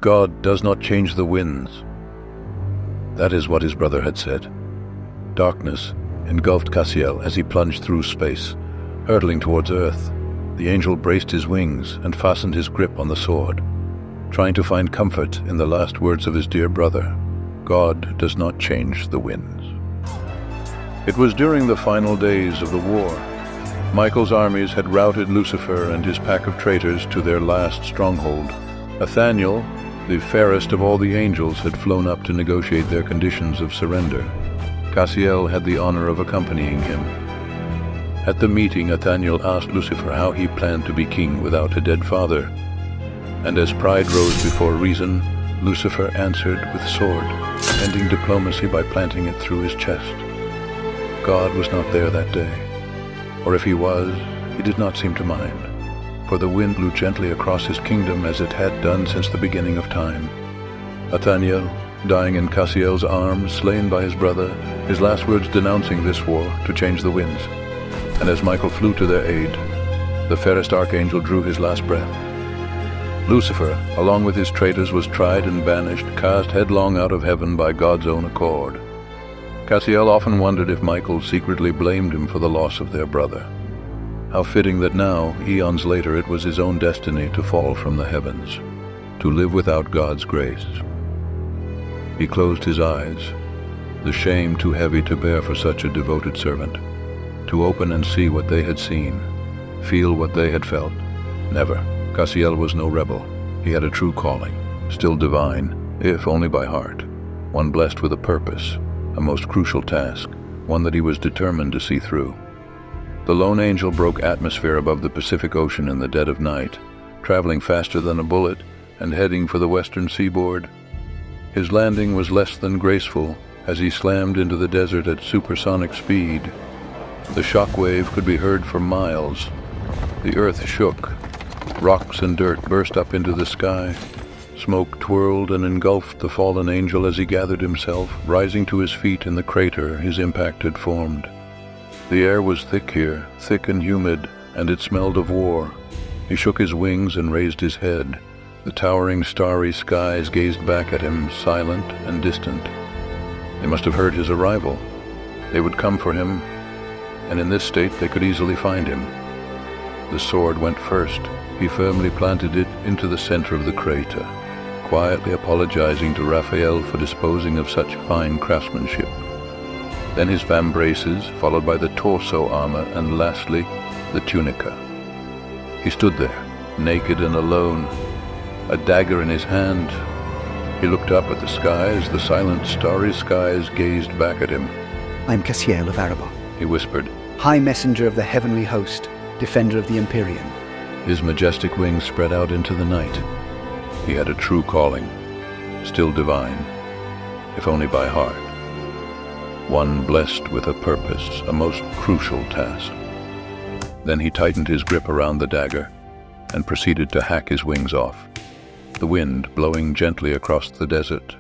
God does not change the winds. That is what his brother had said. Darkness engulfed Cassiel as he plunged through space, hurtling towards Earth. The angel braced his wings and fastened his grip on the sword, trying to find comfort in the last words of his dear brother. God does not change the winds. It was during the final days of the war. Michael's armies had routed Lucifer and his pack of traitors to their last stronghold. Nathaniel, the fairest of all the angels, had flown up to negotiate their conditions of surrender. Cassiel had the honor of accompanying him. At the meeting, Nathaniel asked Lucifer how he planned to be king without a dead father. And as pride rose before reason, Lucifer answered with sword, ending diplomacy by planting it through his chest. God was not there that day, or if he was, he did not seem to mind, for the wind blew gently across his kingdom as it had done since the beginning of time. Nathaniel, dying in Cassiel's arms, slain by his brother, his last words denouncing this war to change the winds. And as Michael flew to their aid, the fairest archangel drew his last breath. Lucifer, along with his traitors, was tried and banished, cast headlong out of heaven by God's own accord. Cassiel often wondered if Michael secretly blamed him for the loss of their brother. How fitting that now, eons later, it was his own destiny to fall from the heavens, to live without God's grace. He closed his eyes, the shame too heavy to bear for such a devoted servant. To open and see what they had seen, feel what they had felt. Never. Cassiel was no rebel. He had a true calling, still divine, if only by heart, one blessed with a purpose, a most crucial task, one that he was determined to see through. The lone angel broke atmosphere above the Pacific Ocean in the dead of night, traveling faster than a bullet and heading for the western seaboard. His landing was less than graceful as he slammed into the desert at supersonic speed. The shockwave could be heard for miles. The earth shook. Rocks and dirt burst up into the sky. Smoke twirled and engulfed the fallen angel as he gathered himself, rising to his feet in the crater his impact had formed. The air was thick here, thick and humid, and it smelled of war. He shook his wings and raised his head. The towering starry skies gazed back at him, silent and distant. They must have heard his arrival. They would come for him, and in this state they could easily find him. The sword went first. He firmly planted it into the center of the crater, quietly apologizing to Raphael for disposing of such fine craftsmanship. Then his vambraces, followed by the torso armor, and lastly, the tunica. He stood there, naked and alone, a dagger in his hand. He looked up at the skies. The silent, starry skies gazed back at him. "I am Cassiel of Arabah," he whispered. "High Messenger of the Heavenly Host, Defender of the Empyrean." His majestic wings spread out into the night. He had a true calling, still divine, if only by heart. One blessed with a purpose, a most crucial task. Then he tightened his grip around the dagger and proceeded to hack his wings off. The wind, blowing gently across the desert,